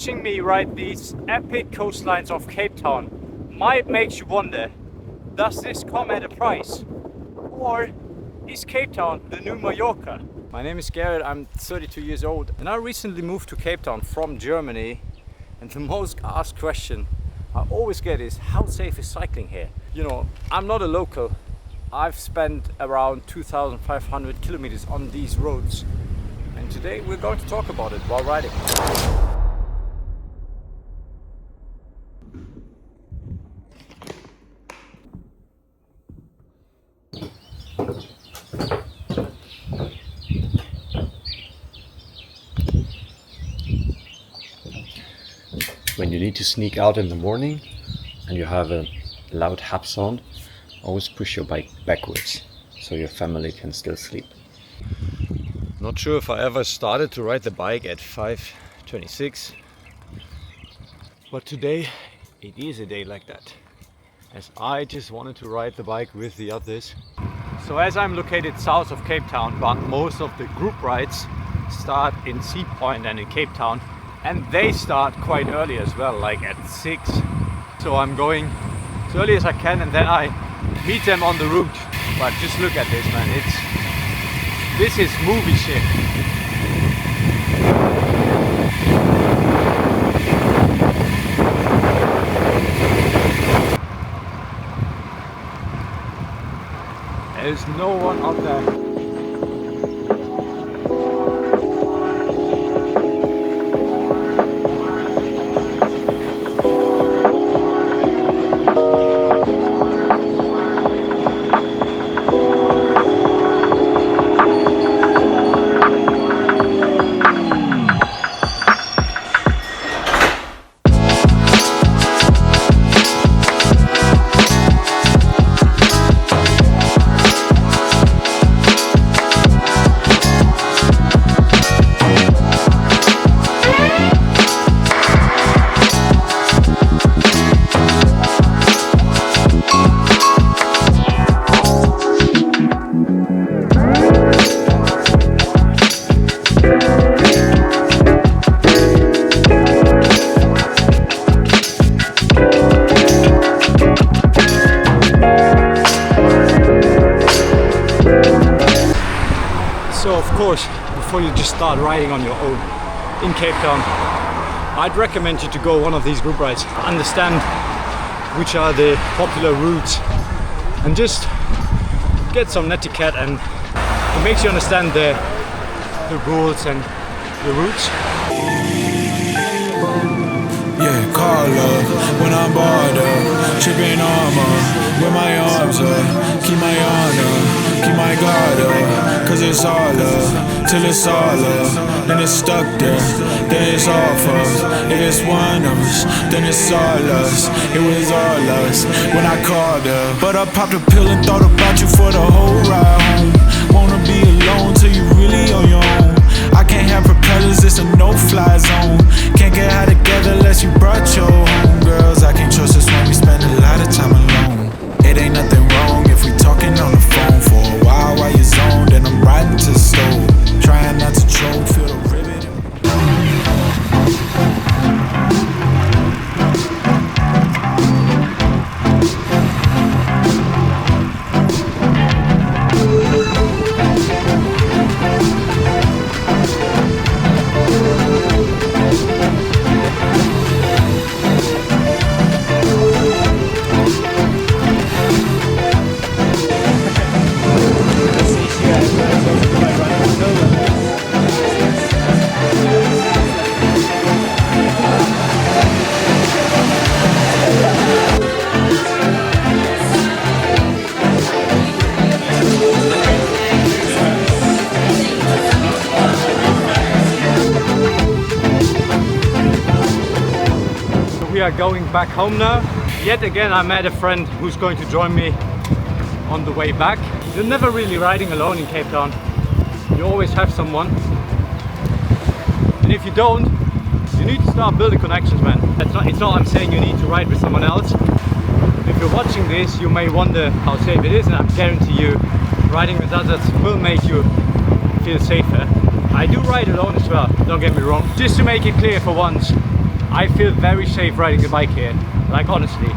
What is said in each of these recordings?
watching me ride these epic coastlines of Cape Town might make you wonder, does this come at a price? Or is Cape Town the new Mallorca? My name is Gerrit, I'm 32 years old and I recently moved to Cape Town from Germany, and the most asked question I always get is, how safe is cycling here? You know, I'm not a local. I've spent around 2,500 kilometers on these roads, and today we're going to talk about it while riding. When you need to sneak out in the morning and you have a loud hap sound, always push your bike backwards so your family can still sleep. Not sure if I ever started to ride the bike at 5:26, but today it is a day like that, as I just wanted to ride the bike with the others. So as I'm located south of Cape Town, but most of the group rides start in Sea Point and in Cape Town, and they start quite early as well, like at 6. So I'm going as early as I can and then I meet them on the route. But just look at this, man, this is movie shit. There's no one up there. So of course, before you just start riding on your own in Cape Town, I'd recommend you to go one of these group rides, understand which are the popular routes, and just get some netiquette, and it makes you understand the rules and the routes. Yeah, call up when I'm barred up, tripping armor with my arms up, keep my honor, keep my guard up, cause it's all love, till it's all love, then it's stuck there, then it's all for us. If it's one of us, then it's all us. It was all us when I called up, but I popped a pill and thought about you for the whole ride home. Wanna be alone till you really on your own. I can't have propellers, it's a no-fly zone. Can't get out together unless you brought your homegirls. I can't trust us when we spend a lot of time alone. It ain't nothing wrong if we talking on the phone for a while you're zoned and I'm riding to the stove, trying not to choke, feel the rivet. We are going back home now. Yet again I met a friend who's going to join me on the way back. You're never really riding alone in Cape Town. You always have someone. And if you don't, you need to start building connections, man. It's not I'm saying you need to ride with someone else. If you're watching this, you may wonder how safe it is, and I guarantee you riding with others will make you feel safer. I do ride alone as well, don't get me wrong. Just to make it clear for once, I feel very safe riding the bike here, like honestly.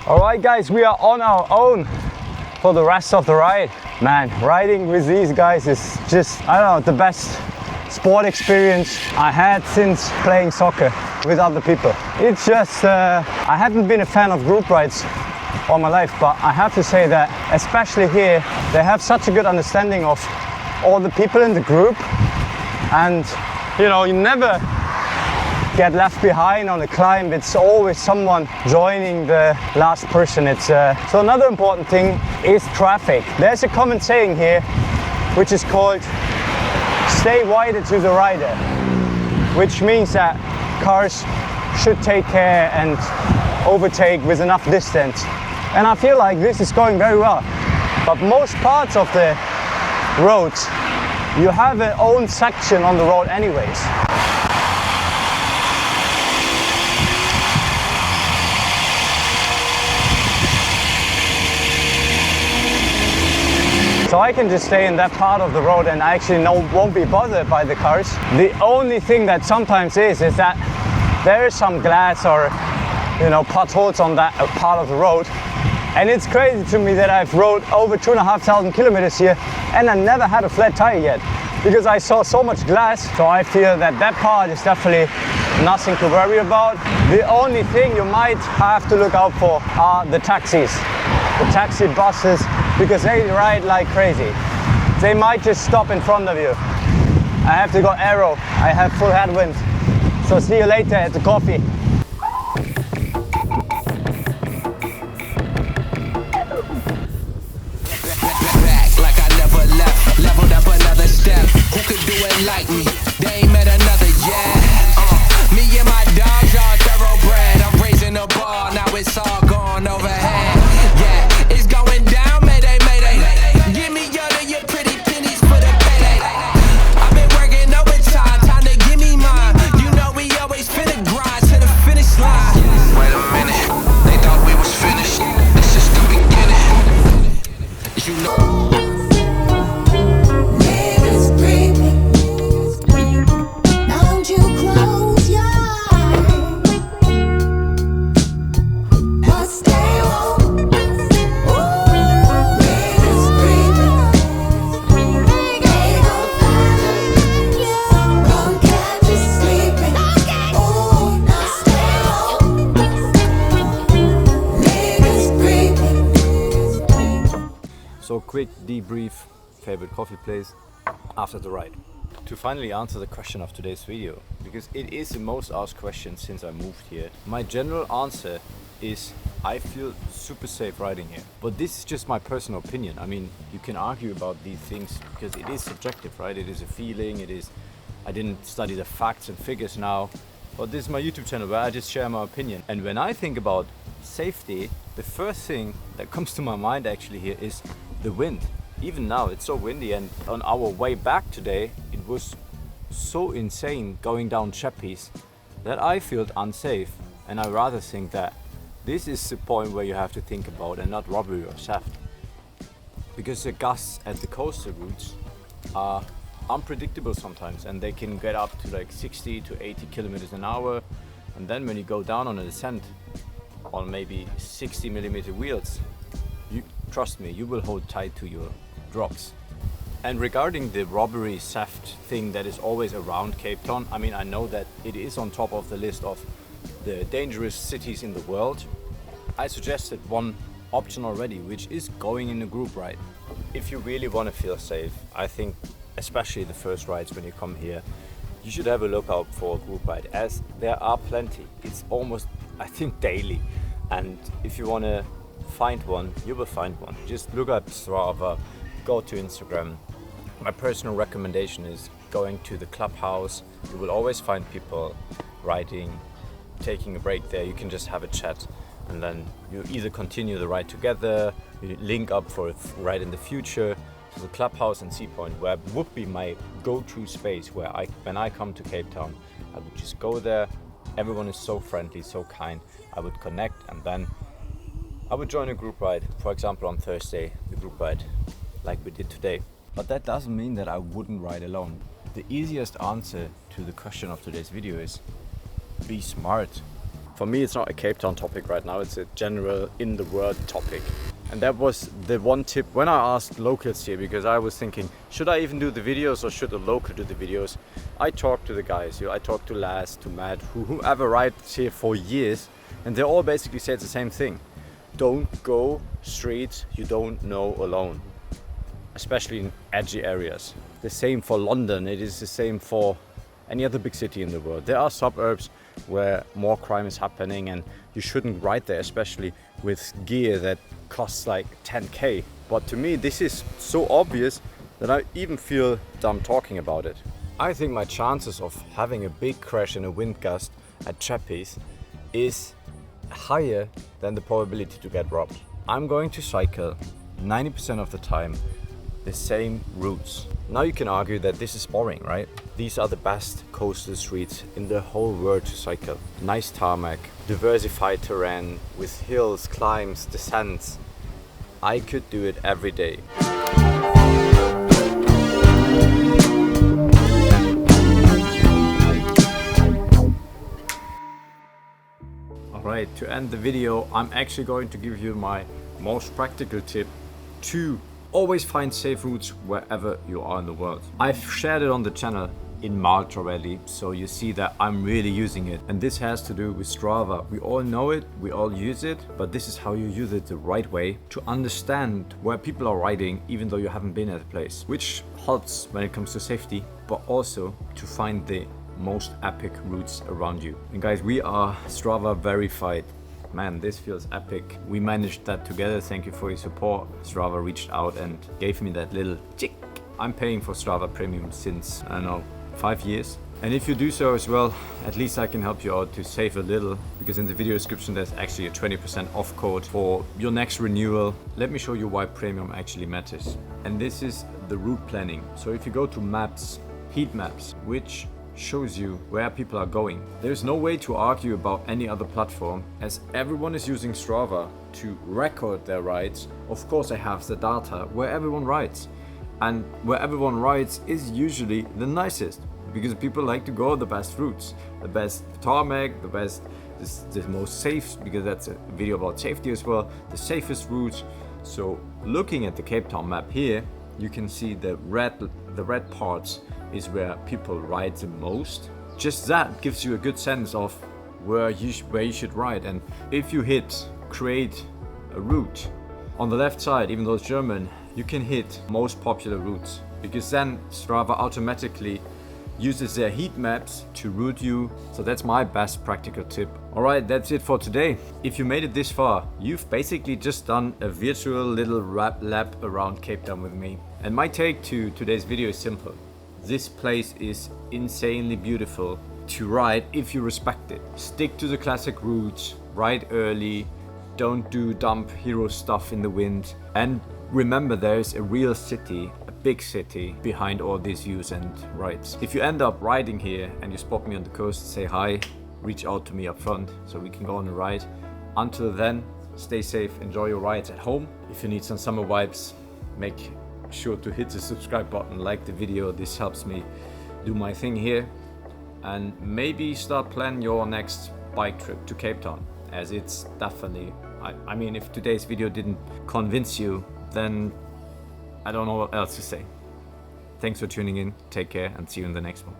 Alright guys, we are on our own for the rest of the ride. Man, riding with these guys is just, I don't know, the best sport experience I had since playing soccer with other people. It's just, I haven't been a fan of group rides all my life, but I have to say that especially here, they have such a good understanding of all the people in the group, and you know, you never get left behind on a climb. It's always someone joining the last person. It's so another important thing is traffic. There's a common saying here which is called stay wider to the rider, which means that cars should take care and overtake with enough distance, and I feel like this is going very well. But most parts of the roads, you have an own section on the road anyways. So I can just stay in that part of the road and I actually won't be bothered by the cars. The only thing that sometimes is that there is some glass or, you know, potholes on that part of the road. And it's crazy to me that I've rode over 2,500 kilometers here and I never had a flat tire yet, because I saw so much glass. So I feel that that part is definitely nothing to worry about. The only thing you might have to look out for are the taxis, the taxi buses, because they ride like crazy. They might just stop in front of you. I have to go arrow. I have full headwind. So see you later at the coffee. Back like I never left, leveled up another step. Who could do it like me? They ain't debrief, favorite coffee place after the ride. To finally answer the question of today's video, because it is the most asked question since I moved here, my general answer is I feel super safe riding here. But this is just my personal opinion. I mean, you can argue about these things because it is subjective, right? It is a feeling, I didn't study the facts and figures now, but this is my YouTube channel where I just share my opinion. And when I think about safety, the first thing that comes to my mind actually here is the wind. Even now it's so windy, and on our way back today it was so insane going down chappies that I felt unsafe. And I rather think that this is the point where you have to think about and not robbery or theft, because the gusts at the coastal routes are unpredictable sometimes, and they can get up to like 60 to 80 kilometers an hour. And then when you go down on a descent on maybe 60mm wheels, trust me, you will hold tight to your drops. And regarding the robbery theft thing that is always around Cape Town, I mean, I know that it is on top of the list of the dangerous cities in the world. I suggested one option already, which is going in a group ride. If you really want to feel safe, I think especially the first rides when you come here, you should have a look out for a group ride, as there are plenty. It's almost, I think, daily. And if you want to find one, you will find one. Just look up Strava, go to Instagram. My personal recommendation is going to the clubhouse. You will always find people riding, taking a break there. You can just have a chat, and then you either continue the ride together, you link up for a ride in the future. So the clubhouse and Sea Point where would be my go-to space, where when I come to Cape Town, I would just go there. Everyone is so friendly, so kind. I would connect, and then I would join a group ride, for example on Thursday, the group ride like we did today. But that doesn't mean that I wouldn't ride alone. The easiest answer to the question of today's video is be smart. For me, it's not a Cape Town topic right now, it's a general in the world topic. And that was the one tip when I asked locals here, because I was thinking, should I even do the videos or should a local do the videos? I talked to the guys, I talked to Laz, to Matt, whoever rides here for years, and they all basically said the same thing. Don't go streets you don't know alone, especially in edgy areas. The same for London, it is the same for any other big city in the world. There are suburbs where more crime is happening, and you shouldn't ride there, especially with gear that costs like 10k. But to me this is so obvious that I even feel dumb talking about it. I think my chances of having a big crash in a wind gust at chappies is higher than the probability to get robbed. I'm going to cycle 90% of the time the same routes. Now you can argue that this is boring, right? These are the best coastal streets in the whole world to cycle. Nice tarmac, diversified terrain with hills, climbs, descents. I could do it every day. Alright, to end the video, I'm actually going to give you my most practical tip to always find safe routes wherever you are in the world. I've shared it on the channel in March already, so you see that I'm really using it. And this has to do with Strava. We all know it, we all use it, but this is how you use it the right way to understand where people are riding even though you haven't been at the place, which helps when it comes to safety, but also to find the most epic routes around you. And guys, we are Strava verified. Man, this feels epic. We managed that together. Thank you for your support. Strava reached out and gave me that little tick. I'm paying for Strava Premium since, I don't know, 5 years. And if you do so as well, at least I can help you out to save a little, because in the video description there's actually a 20% off code for your next renewal. Let me show you why Premium actually matters. And this is the route planning. So if you go to maps, heat maps, which shows you where people are going. There's no way to argue about any other platform, as everyone is using Strava to record their rides. Of course I have the data where everyone rides, and where everyone rides is usually the nicest, because people like to go the best routes, the best tarmac, the most safe, because that's a video about safety as well, the safest routes. So looking at the Cape Town map here, you can see the red parts is where people ride the most. Just that gives you a good sense of where you should ride. And if you hit create a route, on the left side, even though it's German, you can hit most popular routes, because then Strava automatically uses their heat maps to route you. So that's my best practical tip. Alright, that's it for today. If you made it this far, you've basically just done a virtual little lap around Cape Town with me. And my take to today's video is simple. This place is insanely beautiful to ride if you respect it. Stick to the classic routes, ride early, don't do dumb hero stuff in the wind, and remember there's a real city, a big city, behind all these views and rides. If you end up riding here and you spot me on the coast, say hi, reach out to me up front so we can go on a ride. Until then, stay safe, enjoy your rides at home. If you need some summer vibes, make sure to hit the subscribe button, like the video, this helps me do my thing here. And maybe start planning your next bike trip to Cape Town, as it's definitely, I mean, if today's video didn't convince you, then I don't know what else to say. Thanks for tuning in, take care, and see you in the next one.